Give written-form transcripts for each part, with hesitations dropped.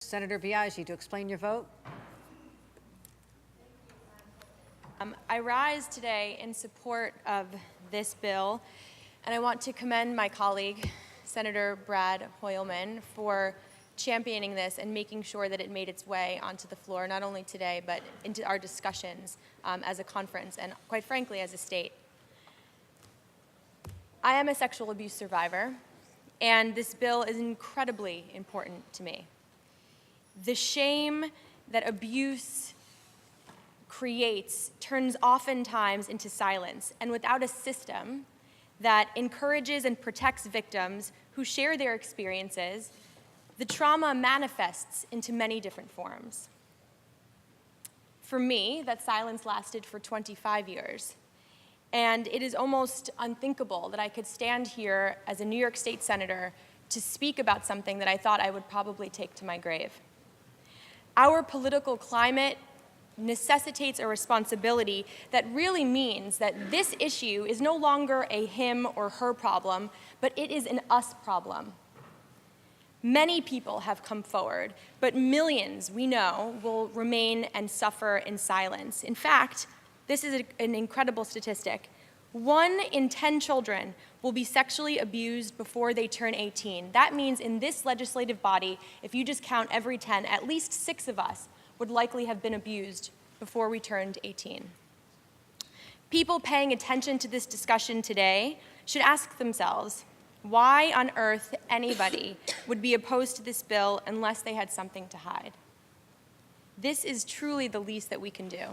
Senator Biaggi, to explain your vote. I rise today in support of this bill, and I want to commend my colleague, Senator Brad Hoylman, for championing this and making sure that it made its way onto the floor, not only today, but into our discussions as a conference and, quite frankly, as a state. I am a sexual abuse survivor, and this bill is incredibly important to me. The shame that abuse creates turns oftentimes into silence, and without a system that encourages and protects victims who share their experiences, the trauma manifests into many different forms. For me, that silence lasted for 25 years, and it is almost unthinkable that I could stand here as a New York State Senator to speak about something that I thought I would probably take to my grave. Our political climate necessitates a responsibility that really means that this issue is no longer a him or her problem, but it is an us problem. Many people have come forward, but millions, we know, will remain and suffer in silence. In fact, this is an incredible statistic. 1 in 10 children will be sexually abused before they turn 18. That means in this legislative body, if you just count every 10, at least 6 of us would likely have been abused before we turned 18. People paying attention to this discussion today should ask themselves, why on earth anybody would be opposed to this bill unless they had something to hide? This is truly the least that we can do.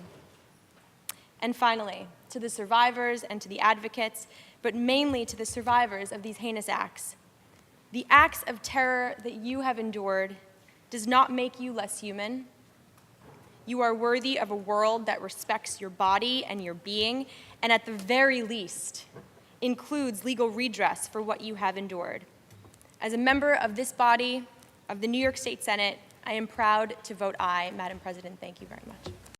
And finally, to the survivors and to the advocates, but mainly to the survivors of these heinous acts, the acts of terror that you have endured does not make you less human. You are worthy of a world that respects your body and your being, and at the very least, includes legal redress for what you have endured. As a member of this body, of the New York State Senate, I am proud to vote aye. Madam President, thank you very much.